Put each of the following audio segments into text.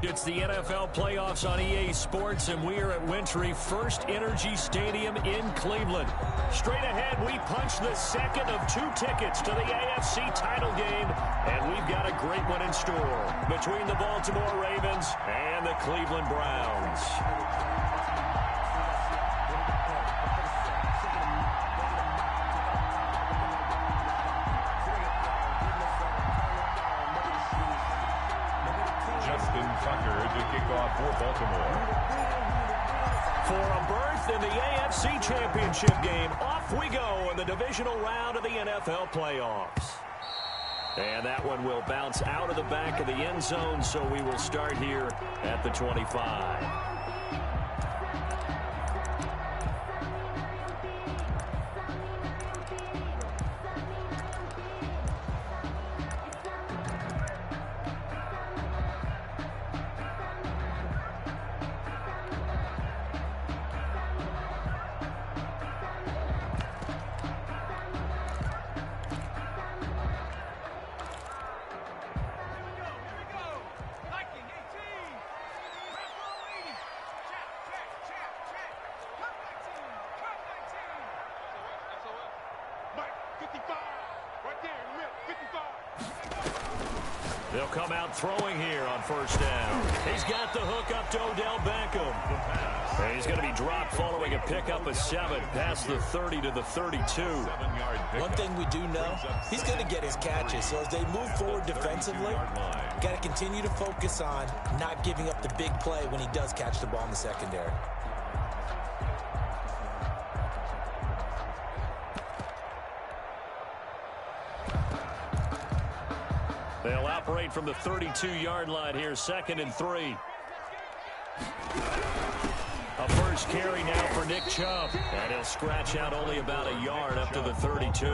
It's the NFL playoffs on EA Sports, and we are at Wintry First Energy Stadium in Cleveland. Straight ahead, we punch the second of 2 tickets to the AFC title game, and we've got a great one in store between the Baltimore Ravens and the Cleveland Browns. For Baltimore. For a berth in the AFC Championship game, off we go in the divisional round of the NFL playoffs. And that one will bounce out of the back of the end zone, so we will start here at the 25. They'll come out throwing here on first down. He's got the hook up to Odell Beckham. And he's going to be dropped following a pickup of 7 past the 30 to the 32. One thing we do know, he's going to get his catches. So as they move forward defensively, got to continue to focus on not giving up the big play when he does catch the ball in the secondary. They'll operate from the 32-yard line here, 2nd and 3. A first carry now for Nick Chubb. And he'll scratch out only about a yard up to the 32.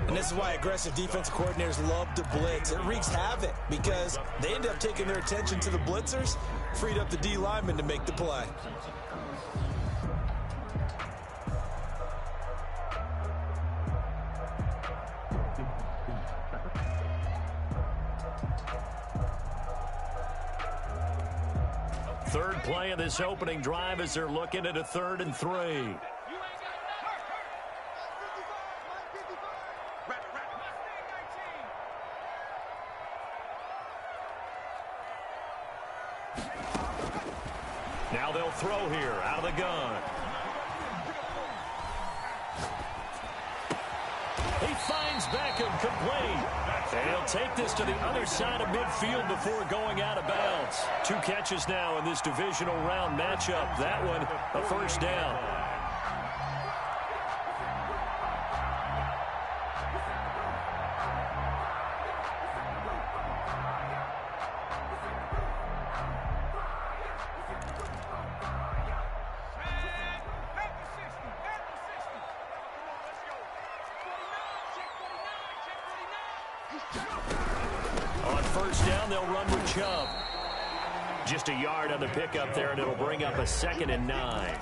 And this is why aggressive defensive coordinators love to blitz. It wreaks havoc because they end up taking their attention to the blitzers, freed up the D lineman to make the play. Third play of this opening drive as they're looking at a 3rd and 3. Now they'll throw here out of the gun. He finds Beckham complete. And he'll take this to the other side of midfield before going out of bounds. 2 catches now in this divisional round matchup. That one, a first down. On first down, they'll run with Chubb. Just a yard on the pickup there, and it'll bring up a 2nd and 9.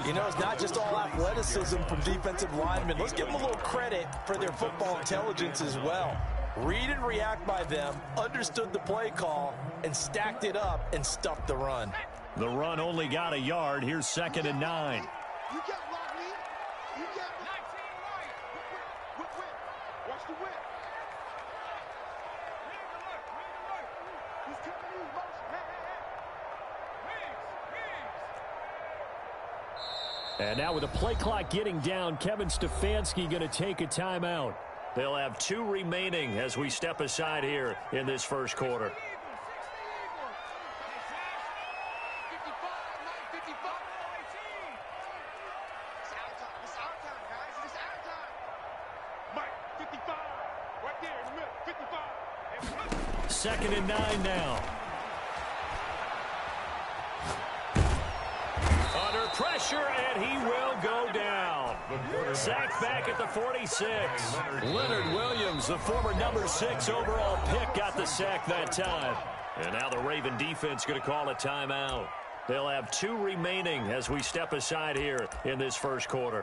You know, it's not just all athleticism from defensive linemen. Let's give them a little credit for their football intelligence as well. Read and react by them, understood the play call, and stacked it up and stuffed the run. The run only got a yard. Here's 2nd and 9. You got block me. You got 19 right. Whip. Watch the whip. He's coming in motion. And now with the play clock getting down, Kevin Stefanski going to take a timeout. They'll have 2 remaining as we step aside here in this first quarter. Second and 9 now. Under pressure, and he will go down. Sacked back at the 46. Leonard Williams, the former number 6 overall pick, got the sack that time. And now the Raven defense going to call a timeout. They'll have 2 remaining as we step aside here in this first quarter.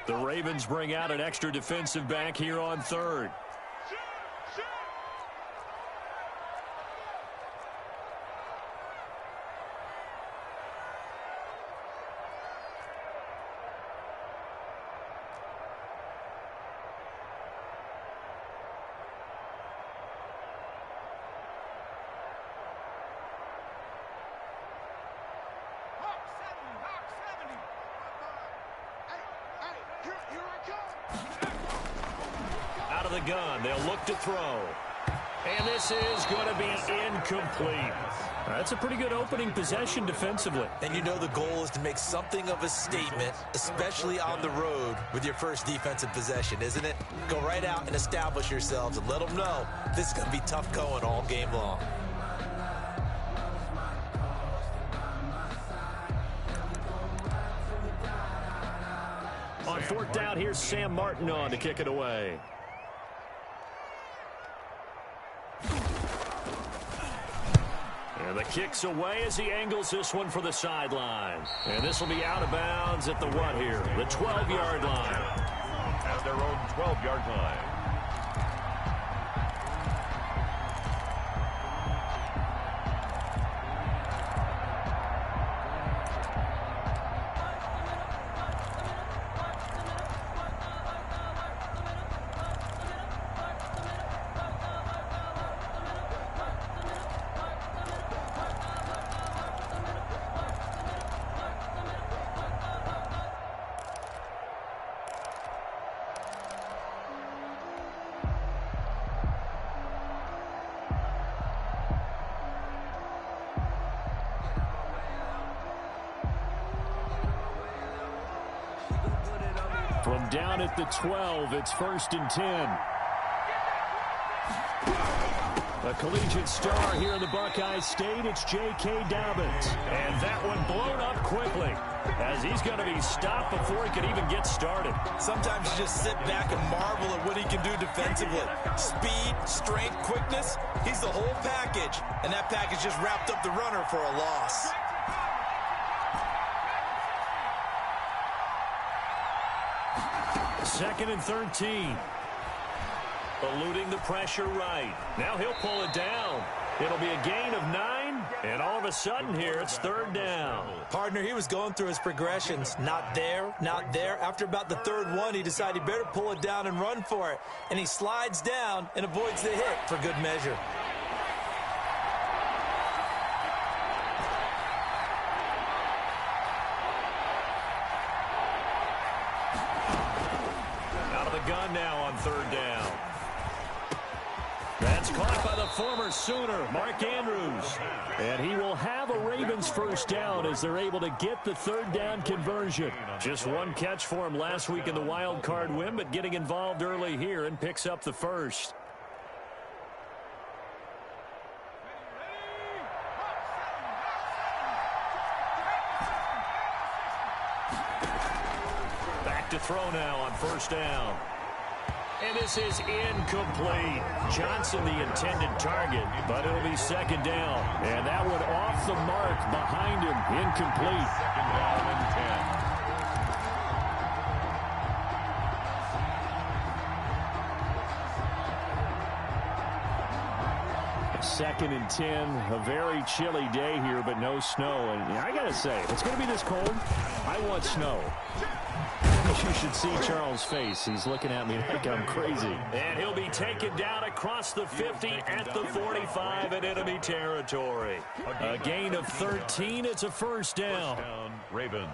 The Ravens bring out an extra defensive back here on 3rd. Here I come. Out of the gun, they'll look to throw. And this is going to be incomplete. That's a pretty good opening possession defensively. And you know the goal is to make something of a statement, especially on the road with your first defensive possession, isn't it? Go right out and establish yourselves and let them know this is going to be tough going all game long. On fourth down, here's Sam Martin on to kick it away. And the kick's away as he angles this one for the sideline. And this will be out of bounds at the what here? The 12-yard line. At their own 12-yard line. From down at the 12, it's 1st and 10. A collegiate star here in the Buckeye State, it's J.K. Dobbins. And that one blown up quickly as he's going to be stopped before he can even get started. Sometimes you just sit back and marvel at what he can do defensively. Speed, strength, quickness, he's the whole package. And that package just wrapped up the runner for a loss. Second and 13. Eluding the pressure right. Now he'll pull it down. It'll be a gain of 9, and all of a sudden here it's 3rd down. Partner, he was going through his progressions. Not there, not there. After about the 3rd one, he decided he better pull it down and run for it. And he slides down and avoids the hit for good measure. Gun now on 3rd down. That's caught by the former Sooner, Mark Andrews. And he will have a Ravens 1st down as they're able to get the 3rd down conversion. Just one catch for him last week in the wild card win, but getting involved early here and picks up the 1st. Back to throw now on 1st down. And this is incomplete. Johnson the intended target, but it'll be 2nd down. And that one off the mark behind him. Incomplete. 2nd down and 10. 2nd and 10, a very chilly day here, but no snow. And I got to say, if it's going to be this cold, I want snow. You should see Charles' face. He's looking at me like I'm crazy. And he'll be taken down across the 50 at the 45 in enemy territory. A gain of 13. It's a 1st down. Ravens.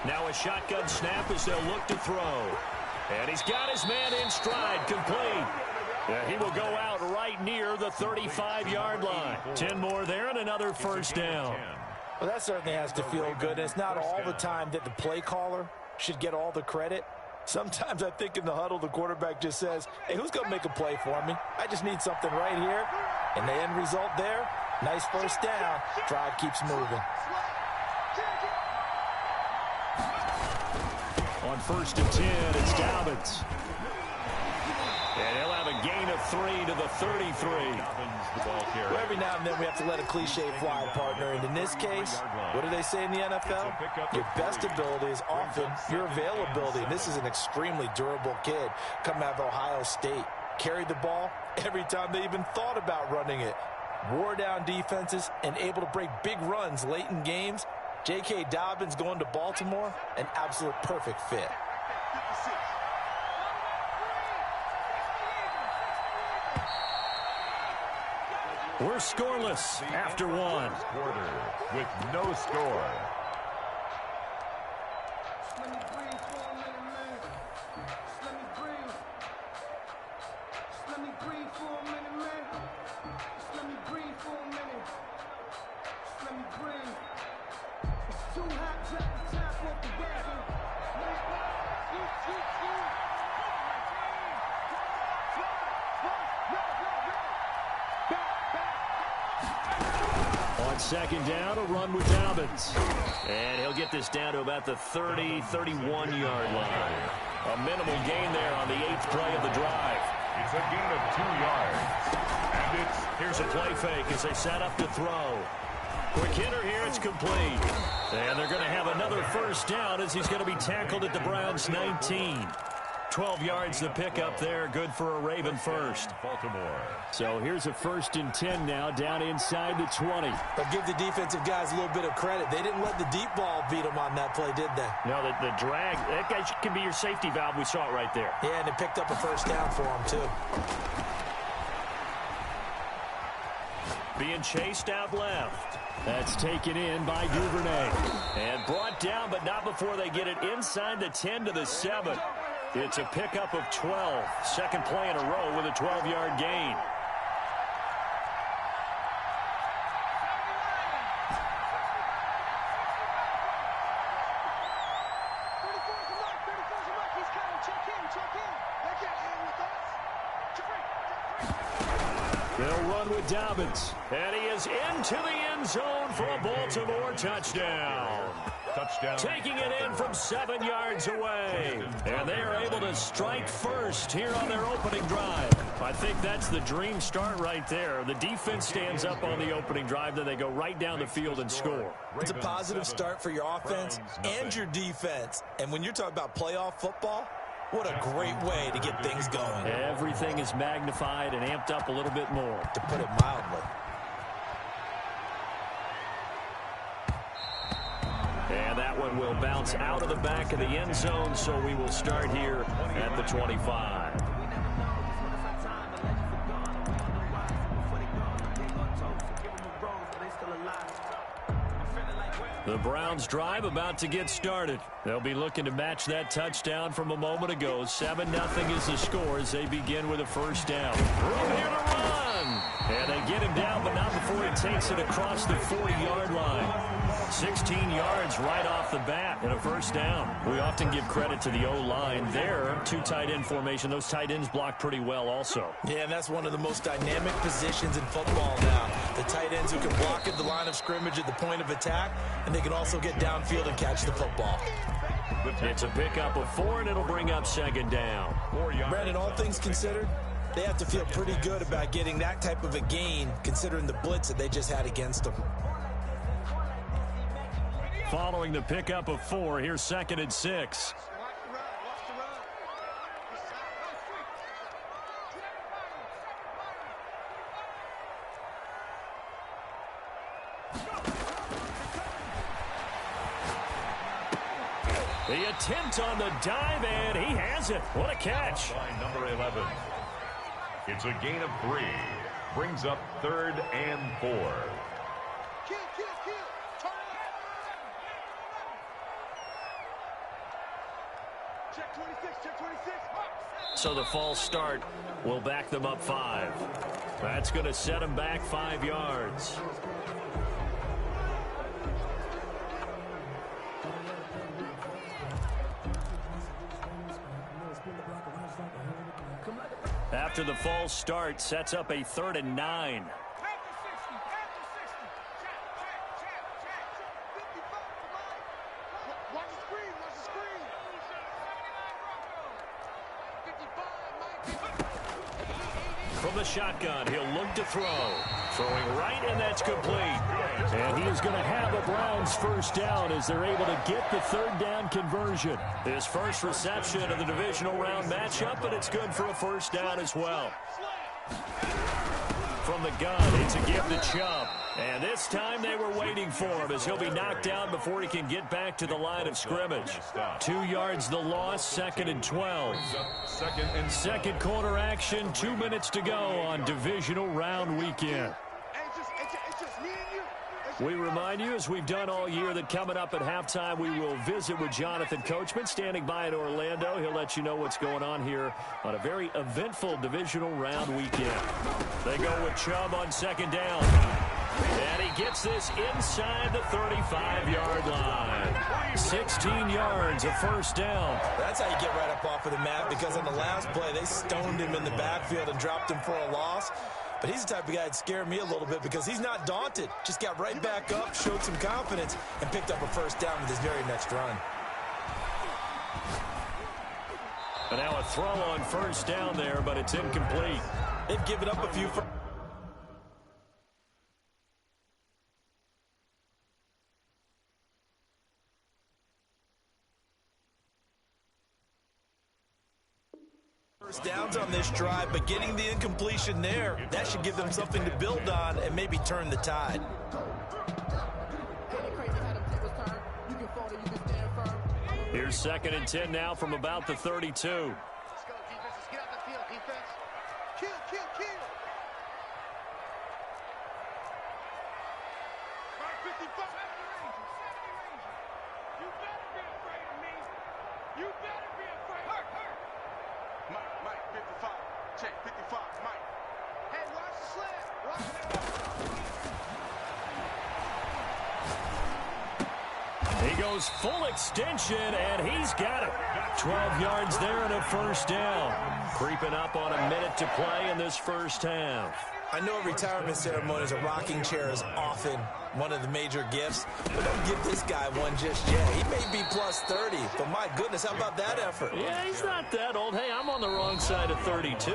Now a shotgun snap as they'll look to throw. And he's got his man in stride, complete. Yeah, he will go out right near the 35-yard line. 10 more there and another 1st down. Well, that certainly has to feel good. It's not all the time that the play caller should get all the credit. Sometimes I think in the huddle, the quarterback just says, hey, who's going to make a play for me? I just need something right here. And the end result there, nice 1st down. Drive keeps moving. On 1st and 10, it's Dobbins. And he'll have a gain of 3 to the 33. Well, every now and then we have to let a cliche fly, partner. And in this case, what do they say in the NFL? Your best ability is often your availability. And this is an extremely durable kid coming out of Ohio State. Carried the ball every time they even thought about running it. wore down defenses, and able to break big runs late in games. J.K. Dobbins going to Baltimore, an absolute perfect fit. We're scoreless after one. Quarter with no score. Let me breathe for a minute, man. Let me breathe. Let me breathe for a minute, man. Let me breathe for a minute. Let me breathe. It's too hot, tap off the gas. On second down, a run with Dobbins. And he'll get this down to about the 30, 31-yard line. A minimal gain there on the 8th play of the drive. It's a gain of 2 yards. And Here's a play fake as they set up to throw. Quick hitter here, it's complete. And they're going to have another first down as he's going to be tackled at the Browns' 19. 12 yards to pick up there, good for a Raven first. Baltimore. So here's a 1st and 10 now, down inside the 20. But give the defensive guys a little bit of credit. They didn't let the deep ball beat them on that play, did they? No, the drag, that guy can be your safety valve. We saw it right there. Yeah, and they picked up a first down for them, too. Being chased out left. That's taken in by Duvernay. And brought down, but not before they get it inside the 10 to the 7. It's a pickup of 12. Second play in a row with a 12-yard gain. They'll run with Dobbins. And he is into the end zone for a Baltimore touchdown. Touchdown. Taking it in from 7 yards away. And they are able to strike first here on their opening drive. I think that's the dream start right there. The defense stands up on the opening drive, then they go right down the field and score. It's a positive start for your offense and your defense. And when you're talking about playoff football, what a great way to get things going. Everything is magnified and amped up a little bit more. To put it mildly. And that one will bounce out of the back of the end zone, so we will start here at the 25. The Browns drive about to get started. They'll be looking to match that touchdown from a moment ago. 7-0 is the score as they begin with a first down. Room here to run. And they get him down, but not before he takes it across the 40-yard line. 16 yards right off the bat and a first down. We often give credit to the O-line there. 2 tight end formation. Those tight ends block pretty well also. Yeah, and that's one of the most dynamic positions in football now. The tight ends who can block at the line of scrimmage at the point of attack, and they can also get downfield and catch the football. It's a pickup of 4, and it'll bring up second down. Brandon, all things considered, they have to feel pretty good about getting that type of a gain considering the blitz that they just had against them. Following the pickup of 4, here's 2nd and 6. The attempt on the dive, and he has it. What a catch. Line number 11. It's a gain of 3. Brings up 3rd and 4. Kill. Turn it. Check 26. So the false start will back them up 5. That's going to set them back 5 yards. After the false start, sets up a 3rd and 9. Watch the screen. From the shotgun, he'll look to throw. Throwing right, and that's complete. And he is going to have a Browns first down as they're able to get the 3rd down conversion. His first reception of the divisional round matchup, but it's good for a first down as well. from the gun. It's a give to Chubb. And this time they were waiting for him as he'll be knocked down before he can get back to the line of scrimmage. 2 yards the loss, 2nd and 12. Second quarter action, 2 minutes to go on divisional round weekend. We remind you, as we've done all year, that coming up at halftime, we will visit with Jonathan Coachman, standing by in Orlando. He'll let you know what's going on here on a very eventful divisional round weekend. They go with Chubb on 2nd down. And he gets this inside the 35-yard line. 16 yards, a 1st down. That's how you get right up off of the mat, because on the last play, they stoned him in the backfield and dropped him for a loss. But he's the type of guy that scared me a little bit because he's not daunted. Just got right back up, showed some confidence, and picked up a 1st down with his very next run. And now a throw on 1st down there, but it's incomplete. They've given up a few. First downs on this drive, but getting the incompletion there, that should give them something to build on and maybe turn the tide. Here's 2nd and 10 now from about the 32. Let's go, defenses. Get out the field, defense. Kill, kill, kill. Mark 55. You better be afraid of me. You better be afraid. Hurt. Mike, 55. Check, 55, Mike. Hey, watch the slant. Watch the He goes full extension, and he's got it. 12 yards there and a 1st down. Creeping up on a minute to play in this first half. I know at retirement ceremonies, a rocking chair is often one of the major gifts, but don't give this guy one just yet. He may be plus 30, but my goodness, how about that effort? Yeah, he's not that old. Hey, I'm on the wrong side of 32.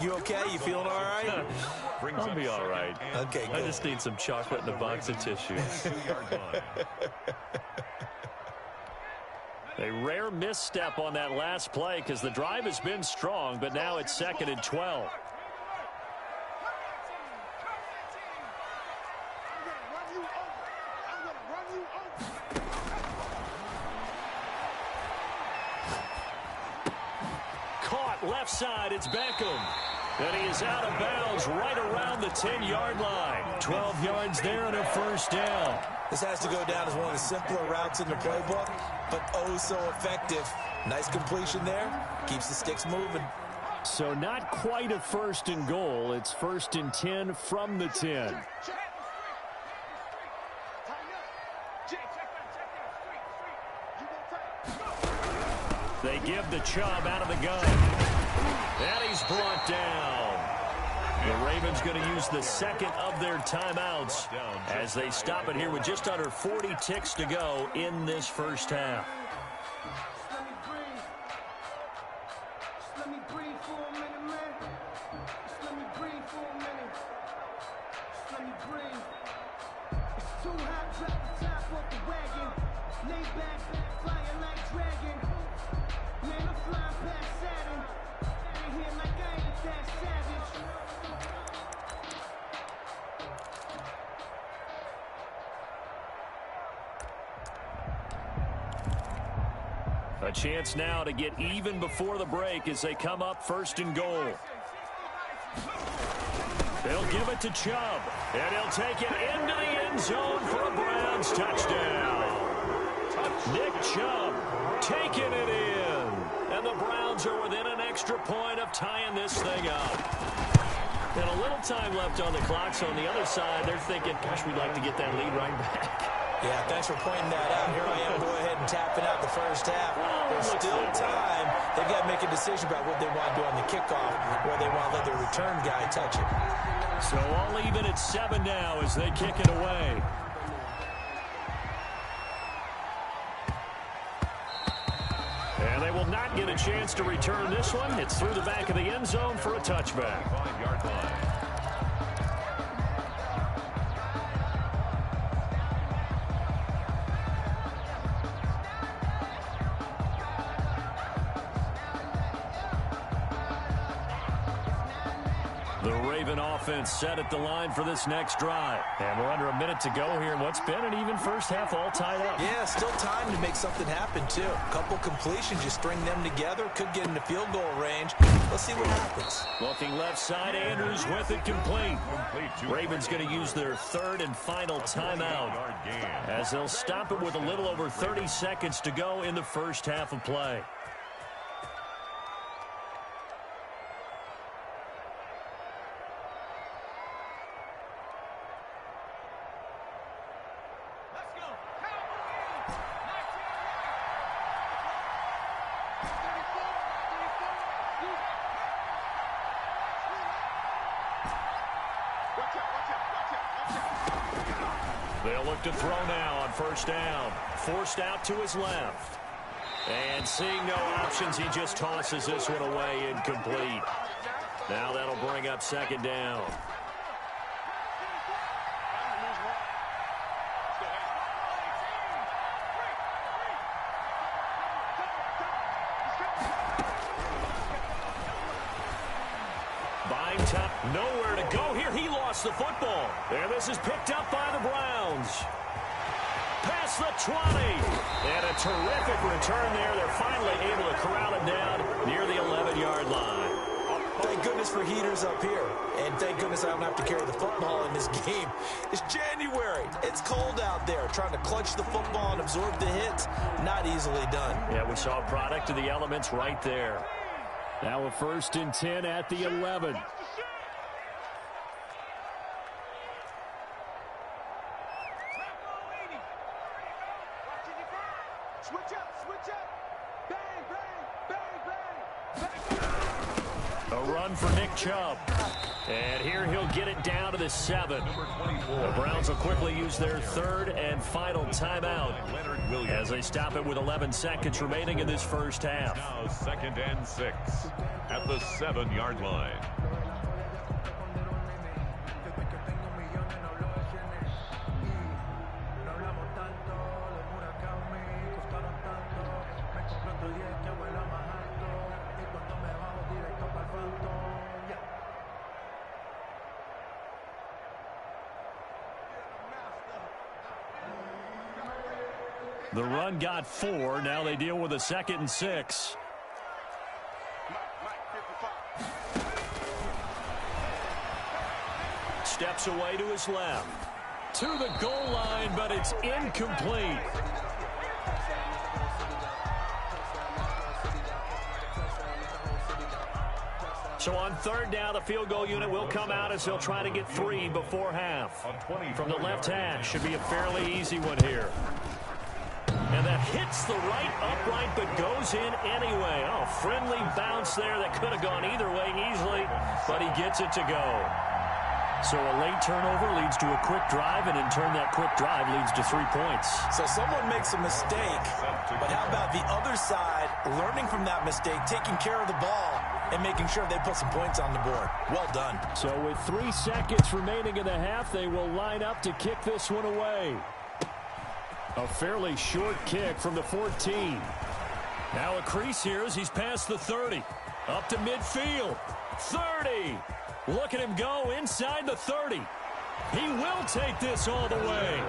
You okay? You feeling all right? I'll be all right. Okay, good. I just need some chocolate and a box of tissue. A rare misstep on that last play because the drive has been strong, but now it's 2nd and 12. Caught left side, it's Beckham. And he is out of bounds right around the 10-yard line. 12 yards there and a 1st down. This has to go down as one of the simpler routes in the playbook, but oh so effective. Nice completion there. Keeps the sticks moving. So not quite a 1st and goal. It's 1st and 10 from the 10. They give the Chubb out of the gun. And he's brought down. The Ravens going to use the 2nd of their timeouts as they stop it here with just under 40 ticks to go in this first half. Let me breathe for a minute, man. Let me breathe for a minute. Let me breathe. It's too hot, drop the top off the wagon. Lay back, flying like dragon. Man, I'm flying past Saturn. Out of here like I ain't that savage. A chance now to get even before the break as they come up 1st and goal. They'll give it to Chubb, and he'll take it into the end zone for a Browns touchdown. Nick Chubb taking it in, and the Browns are within an extra point of tying this thing up. And a little time left on the clock, so on the other side, they're thinking, gosh, we'd like to get that lead right back. Yeah, thanks for pointing that out. Here I am, go ahead and tapping out the first half. There's still time. They've got to make a decision about what they want to do on the kickoff, or they want to let their return guy touch it. So all even at 7 now as they kick it away. And they will not get a chance to return this one. It's through the back of the end zone for a touchback. 5-yard line. Even offense set at the line for this next drive. And we're under a minute to go here in what's been an even first half, all tied up. Yeah, still time to make something happen, too. A couple completions, you string them together, could get into field goal range. Let's see what happens. Looking left side, Andrews with it complete. Ravens going to use their third and final timeout as they'll stop it with a little over 30 seconds to go in the first half of play. They'll look to throw now on first down. Forced out to his left. And seeing no options, he just tosses this one away incomplete. Now that'll bring up second down. Buying top, nowhere to go here. He lost the football. And this is picked up by the Browns. Past the 20. And a terrific return there. They're finally able to corral it down near the 11-yard line. Thank goodness for heaters up here. And thank goodness I don't have to carry the football in this game. It's January. It's cold out there. Trying to clutch the football and absorb the hits, not easily done. Yeah, we saw a product of the elements right there. Now a 1st and 10 at the 11. A run for Nick Chubb. And here he'll get it down to the 7. The Browns will quickly use their third and final timeout as they stop it with 11 seconds remaining in this first half. Now 2nd and 6 at the 7-yard line. The run got 4. Now they deal with a 2nd and 6. Steps away to his left. To the goal line, but it's incomplete. So on 3rd down, the field goal unit will come out as they'll try to get 3 before half. From the left hash, should be a fairly easy one here. And that hits the right upright, but goes in anyway. Oh, friendly bounce there that could have gone either way easily, but he gets it to go. So a late turnover leads to a quick drive, and in turn that quick drive leads to 3 points. So someone makes a mistake, but how about the other side learning from that mistake, taking care of the ball, and making sure they put some points on the board. Well done. So with 3 seconds remaining in the half, they will line up to kick this one away. A fairly short kick from the 14. Now a crease here as he's past the 30. Up to midfield. 30. Look at him go inside the 30. He will take this all the way.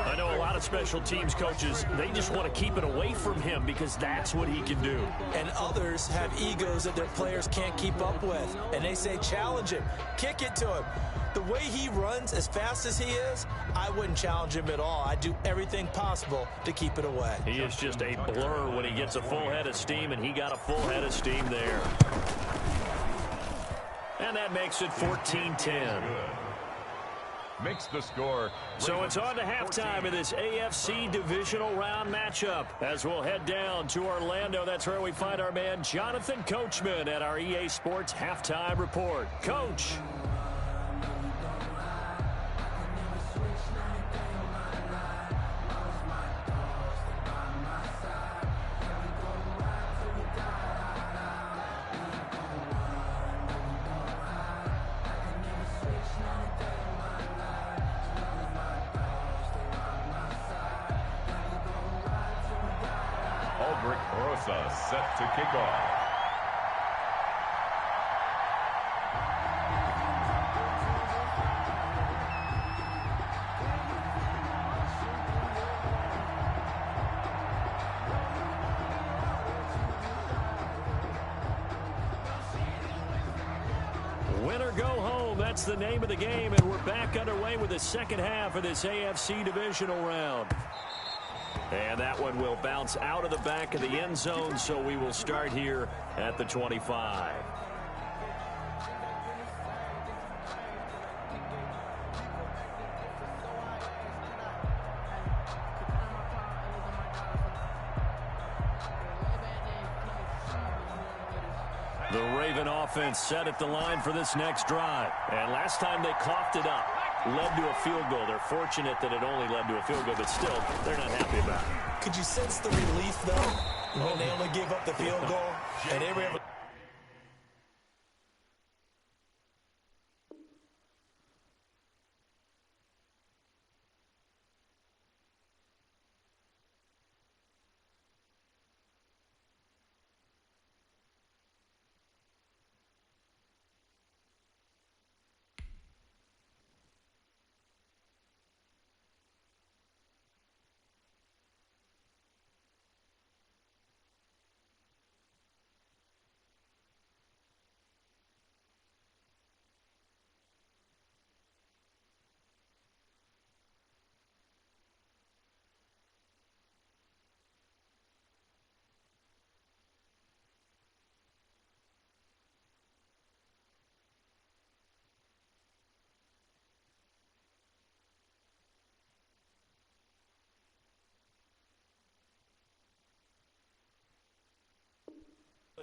I know a lot of special teams coaches, they just want to keep it away from him because that's what he can do. And others have egos that their players can't keep up with. And they say, challenge him. Kick it to him. The way he runs as fast as he is, I wouldn't challenge him at all. I'd do everything possible to keep it away. He is just a blur when he gets a full head of steam, and he got a full head of steam there. And that makes it 14-10. Makes the score. So it's on to halftime of this AFC divisional round matchup. As we'll head down to Orlando, that's where we find our man Jonathan Coachman at our EA Sports Halftime Report. Coach. Set to kick off. Win or go home, that's the name of the game, and we're back underway with the second half of this AFC divisional round. And that one will bounce out of the back of the end zone, so we will start here at the 25. The Raven offense set at the line for this next drive. And last time they coughed it up, led to a field goal. They're fortunate that it only led to a field goal, but still, they're not happy about it. Could you sense the relief, though, when they only gave up the field goal? And they were able.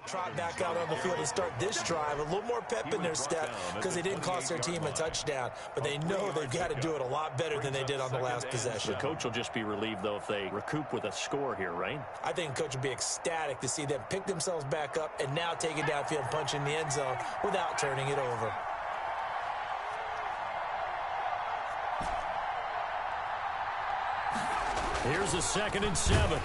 Trot back out on the field and start this drive. A little more pep in their step because they didn't cost their team a touchdown. But they know they've got to do it a lot better than they did on the last possession. The coach will just be relieved, though, if they recoup with a score here, right? I think the coach will be ecstatic to see them pick themselves back up and now take it downfield and punch in the end zone without turning it over. Here's a 2nd and 7.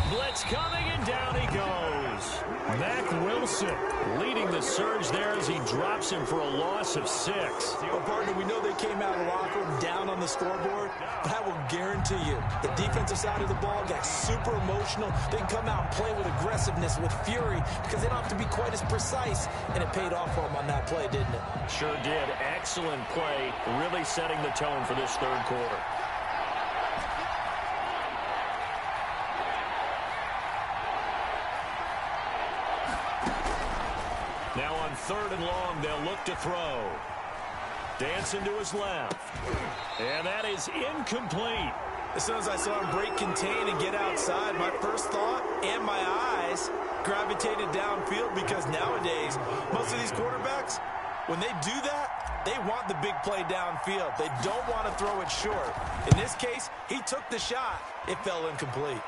Blitz coming, and down he goes. Mack Wilson leading the surge there as he drops him for a loss of 6. Well, partner, we know they came out of the locker room down on the scoreboard, but I will guarantee you the defensive side of the ball got super emotional. They can come out and play with aggressiveness, with fury, because they don't have to be quite as precise, and it paid off for them on that play, didn't it? Sure did. Excellent play, really setting the tone for this third quarter. Now on 3rd and long, they'll look to throw. Dancing to his left. And that is incomplete. As soon as I saw him break contain and get outside, my first thought and my eyes gravitated downfield, because nowadays, most of these quarterbacks, when they do that, they want the big play downfield. They don't want to throw it short. In this case, he took the shot. It fell incomplete.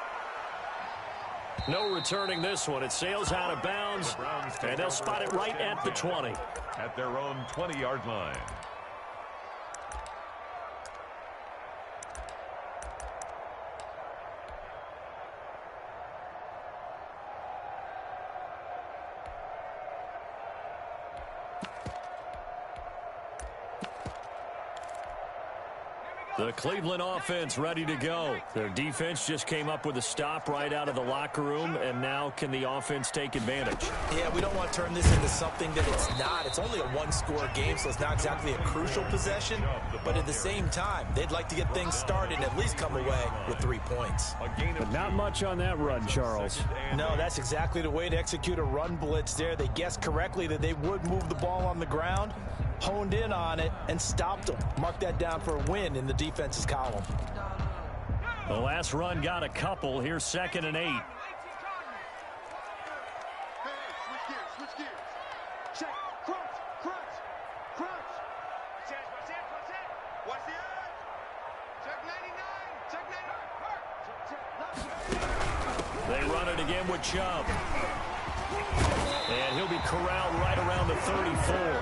No returning this one. It sails out of bounds, and they'll spot it right at the 20. At their own 20-yard line. The Cleveland offense ready to go. Their defense just came up with a stop right out of the locker room, and now can the offense take advantage? Yeah, we don't want to turn this into something that it's not. It's only a one-score game, so it's not exactly a crucial possession. But at the same time, they'd like to get things started and at least come away with 3 points. But not much on that run, Charles. No, that's exactly the way to execute a run blitz there. They guessed correctly that they would move the ball on the ground, honed in on it, and stopped them. Mark that down for a win in the defense's column. The last run got a couple. Here's 2nd and 8. Hey, switch gears. Check, crunch. Watch the edge. Check 99. They run it again with Chubb. And he'll be corralled right around the 34.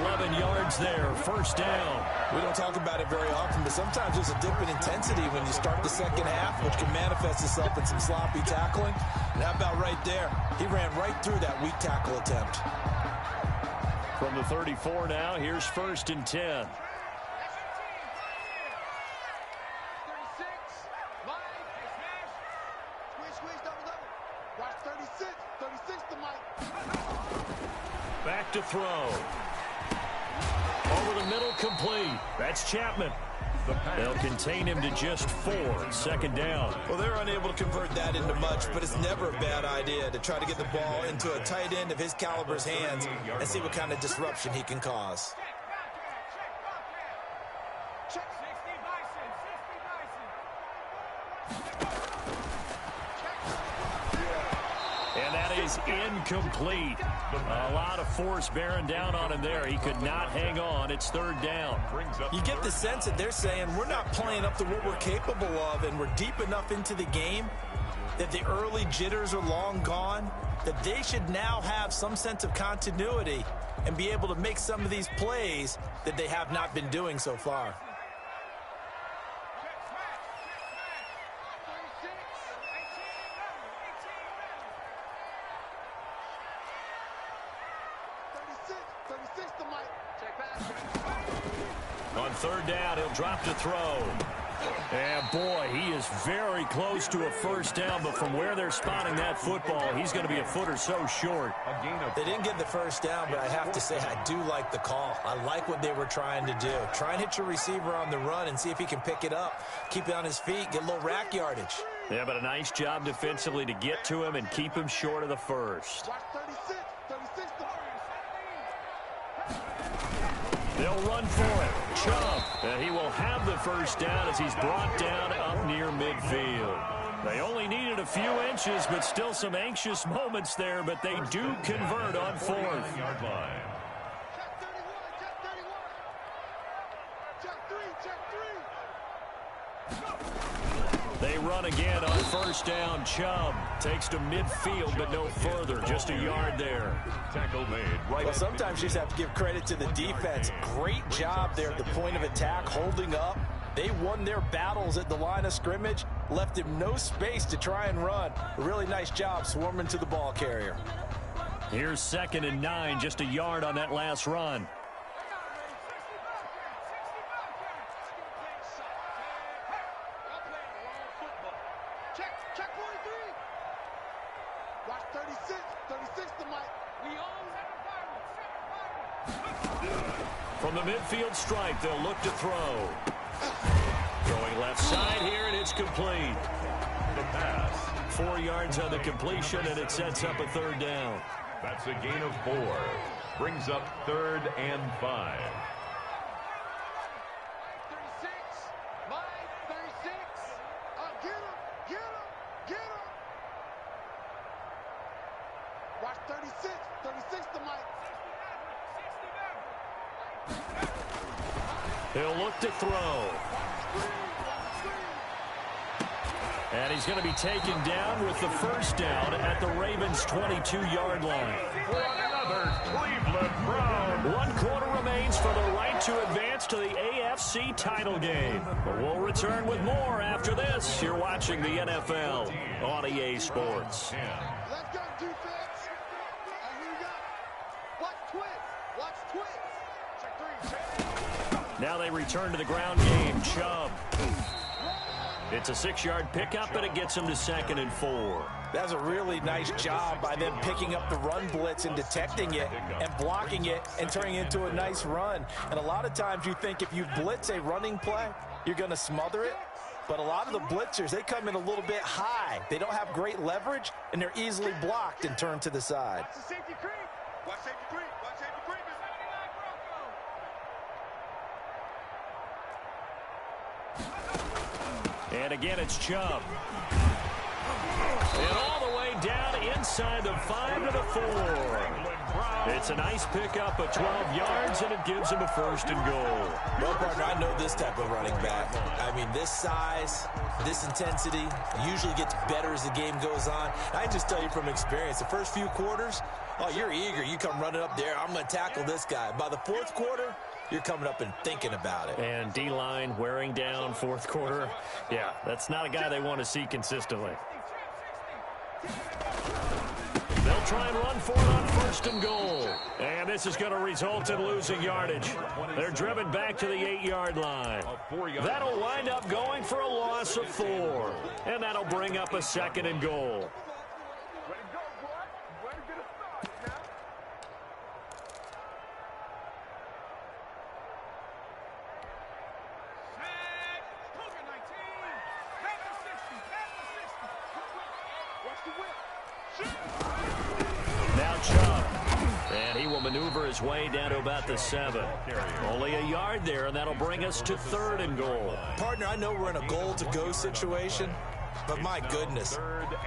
11 yards there, first down. We don't talk about it very often, but sometimes there's a dip in intensity when you start the second half, which can manifest itself in some sloppy tackling. And how about right there? He ran right through that weak tackle attempt. From the 34 now, here's 1st and 10. Squeeze, double. Watch 36 to Mike. Back to throw. Over the middle, complete. That's Chapman. They'll contain him to just 4. Second down. Well, they're unable to convert that into much, but it's never a bad idea to try to get the ball into a tight end of his caliber's hands and see what kind of disruption he can cause. And that is incomplete. A lot of force bearing down on him there. He could not hang on. It's third down. You get the sense that they're saying we're not playing up to what we're capable of, and we're deep enough into the game that the early jitters are long gone, that they should now have some sense of continuity and be able to make some of these plays that they have not been doing so far. On third down, he'll drop to throw. And, boy, he is very close to a first down, but from where they're spotting that football, he's going to be a foot or so short. They didn't get the first down, but I have to say I do like the call. I like what they were trying to do. Try and hit your receiver on the run and see if he can pick it up, keep it on his feet, get a little rack yardage. Yeah, but a nice job defensively to get to him and keep him short of the first. They'll run for it. Chubb. And he will have the first down as he's brought down up near midfield. They only needed a few inches, but still some anxious moments there, but they do convert on fourth. They run again on first down. Chubb takes to midfield, but no further. Just a yard there. Tackle made. Well, sometimes you just have to give credit to the defense. Great job there at the point of attack, holding up. They won their battles at the line of scrimmage, left him no space to try and run. A really nice job swarming to the ball carrier. Here's 2nd and 9, just a yard on that last run. From the midfield stripe, they'll look to throw. Going left side here, and it's complete. The pass. 4 yards on the completion, and it sets up a third down. That's a gain of 4. Brings up 3rd and 5. 36, Mike, 36. Get him. Watch 36 to Mike. He'll look to throw. And he's going to be taken down with the first down at the Ravens' 22-yard line. For another Cleveland Brown. 1 quarter remains for the right to advance to the AFC title game. But we'll return with more after this. You're watching the NFL on EA Sports. Let's go, defense. And here we go. Watch twins. Check 3. Now they return to the ground game. Chubb. It's a 6-yard pickup, and it gets him to 2nd and 4. That's a really nice job by them picking up the run blitz and detecting it and blocking it and turning it into a nice run. And a lot of times you think if you blitz a running play, you're going to smother it. But a lot of the blitzers, they come in a little bit high. They don't have great leverage, and they're easily blocked and turned to the side. Watch the safety creep. Watch safety creep. And again, it's Chubb. And all the way down inside the 5 to the 4. It's a nice pickup of 12 yards, and it gives him a 1st and goal. Well, partner, I know this type of running back. I mean, this size, this intensity usually gets better as the game goes on. I just tell you from experience, the first few quarters, oh, you're eager. You come running up there. I'm going to tackle this guy. By the 4th quarter, you're coming up and thinking about it. And D-line wearing down 4th quarter. Yeah, that's not a guy they want to see consistently. They'll try and run for it on 1st and goal. And this is going to result in losing yardage. They're driven back to the 8-yard line. That'll wind up going for a loss of 4. And that'll bring up a 2nd and goal. Now Chubb. And he will maneuver his way down to about the 7. Only a yard there, and that'll bring us to 3rd and goal. Partner, I know we're in a goal-to-go situation, but my goodness,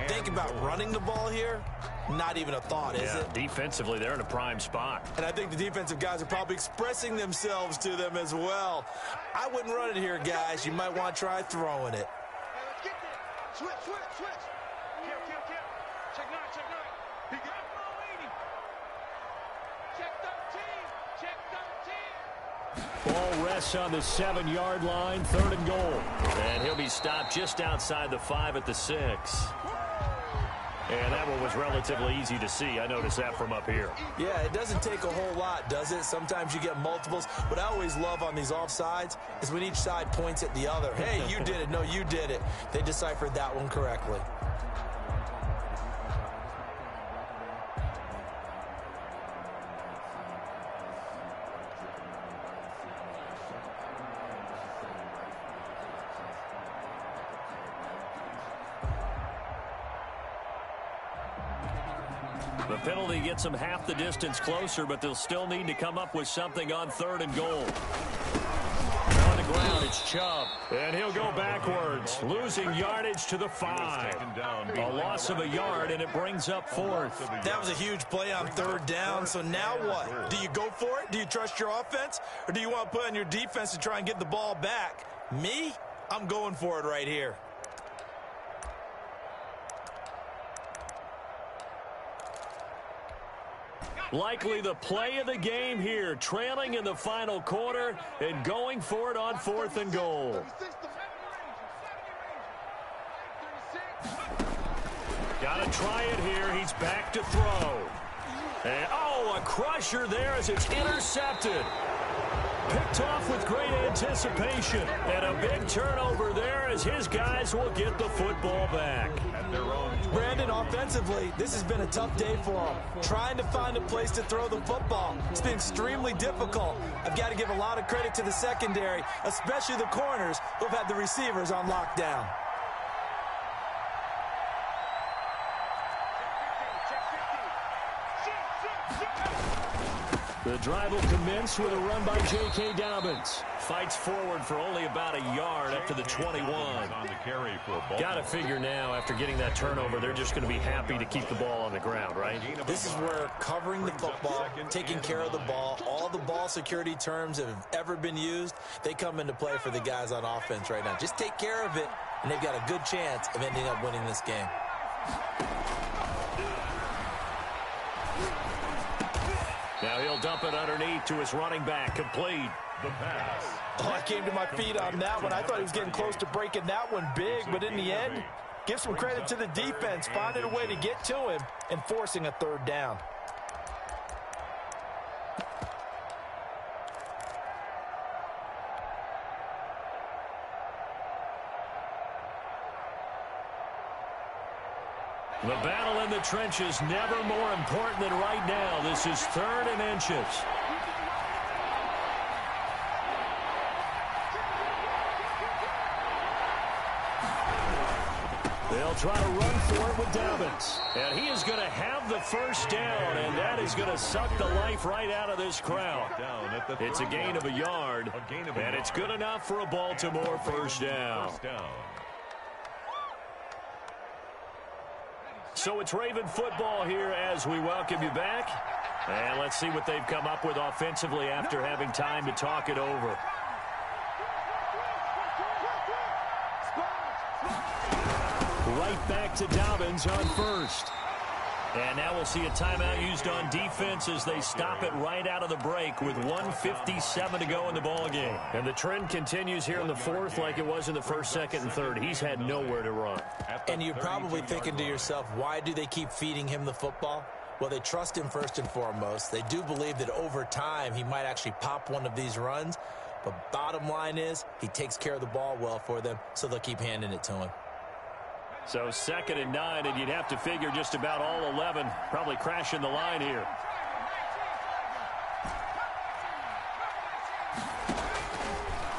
think about running the ball here. Not even a thought, is it? Defensively, they're in a prime spot. And I think the defensive guys are probably expressing themselves to them as well. I wouldn't run it here, guys. You might want to try throwing it. Hey, let's get there. Switch. Kill. Check 9. He got 80. Check 13. Ball rests on the 7-yard line, 3rd and goal. And he'll be stopped just outside the 5 at the 6. And that one was relatively easy to see. I noticed that from up here. Yeah, it doesn't take a whole lot, does it? Sometimes you get multiples. What I always love on these offsides is when each side points at the other. Hey, you did it. No, you did it. They deciphered that one correctly. The penalty gets them half the distance closer, but they'll still need to come up with something on 3rd and goal. On the ground, it's Chubb. And he'll go backwards, losing yardage to the 5. A loss of a yard, and it brings up 4th. That was a huge play on 3rd down, so now what? Do you go for it? Do you trust your offense? Or do you want to put on your defense to try and get the ball back? Me? I'm going for it right here. Likely the play of the game here, trailing in the final quarter and going for it on 4th and goal. Got to try it here. He's back to throw. And, a crusher there as it's intercepted. Picked off with great anticipation. And a big turnover there as his guys will get the football back. Brandon, offensively, this has been a tough day for him. Trying to find a place to throw the football. It's been extremely difficult. I've got to give a lot of credit to the secondary, especially the corners who've had the receivers on lockdown. The drive will commence with a run by J.K. Dobbins. Fights forward for only about a yard up to the 21. Got to figure now, after getting that turnover, they're just going to be happy to keep the ball on the ground, right? This is where covering the football, taking care of the ball, all the ball security terms that have ever been used, they come into play for the guys on offense right now. Just take care of it, and they've got a good chance of ending up winning this game. Now he'll dump it underneath to his running back, complete. The pass. Oh, I came to my feet on that one. I thought he was getting close to breaking that one big, but in the end, give some credit to the defense, finding a way to get to him and forcing a 3rd down. The battle in the trenches never more important than right now. This is 3rd and inches. They'll try to run for it with Dobbins. And he is going to have the 1st down, and that is going to suck the life right out of this crowd. It's a gain of a yard, and it's good enough for a Baltimore 1st down. So it's Raven football here as we welcome you back. And let's see what they've come up with offensively after having time to talk it over. Right back to Dobbins on 1st. And now we'll see a timeout used on defense as they stop it right out of the break with 1:57 to go in the ballgame. And the trend continues here in the 4th like it was in the 1st, 2nd, and 3rd. He's had nowhere to run. And you're probably thinking to yourself, why do they keep feeding him the football? Well, they trust him first and foremost. They do believe that over time he might actually pop one of these runs. But bottom line is he takes care of the ball well for them, so they'll keep handing it to him. So 2nd and 9, and you'd have to figure just about all 11 probably crashing the line here.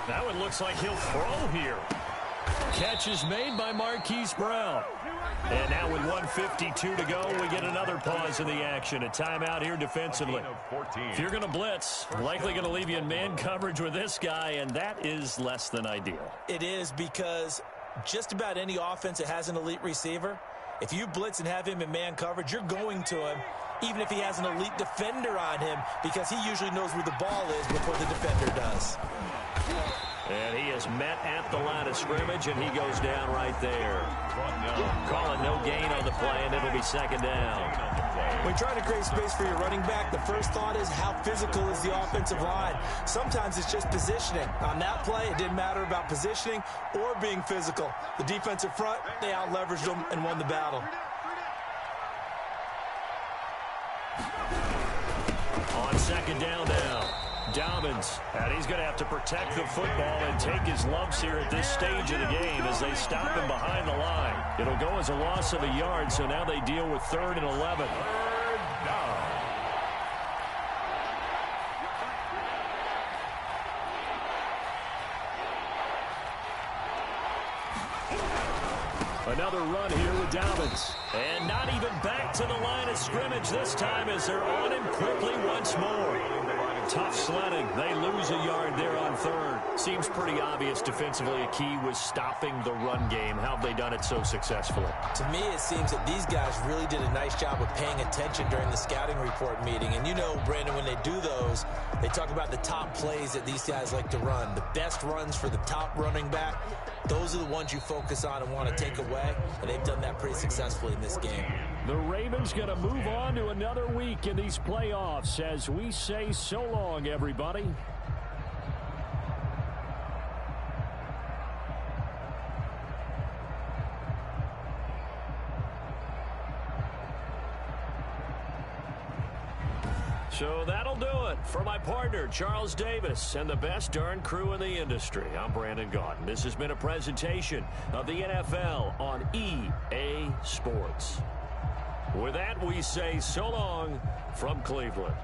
That one looks like he'll throw here. Catch is made by Marquise Brown. And now with 1:52 to go, we get another pause in the action. A timeout here defensively. If you're going to blitz, likely going to leave you in man coverage with this guy, and that is less than ideal. It is, because just about any offense that has an elite receiver, if you blitz and have him in man coverage, you're going to him, even if he has an elite defender on him, because he usually knows where the ball is before the defender does. And he is met at the line of scrimmage, and he goes down right there. Calling no gain on the play, and it'll be second down. When trying to create space for your running back, the first thought is how physical is the offensive line. Sometimes it's just positioning. On that play, it didn't matter about positioning or being physical. The defensive front, they out-leveraged them and won the battle. On second down now, Dobbins, and he's going to have to protect the football and take his lumps here at this stage of the game as they stop him behind the line. It'll go as a loss of a yard, so now they deal with 3rd and 11. Third down. Another run here with Dobbins. And not even back to the line of scrimmage this time as they're on him quickly once more. Tough sledding. They lose a yard there on 3rd. Seems pretty obvious defensively a key was stopping the run game. How have they done it so successfully? To me, it seems that these guys really did a nice job of paying attention during the scouting report meeting. And you know, Brandon, when they do those, they talk about the top plays that these guys like to run. The best runs for the top running back, those are the ones you focus on and want to take away. And they've done that pretty successfully in this game. The Ravens going to move on to another week in these playoffs as we say so long, everybody. So that'll do it for my partner, Charles Davis, and the best darn crew in the industry. I'm Brandon Gaudin. This has been a presentation of the NFL on EA Sports. With that, we say so long from Cleveland.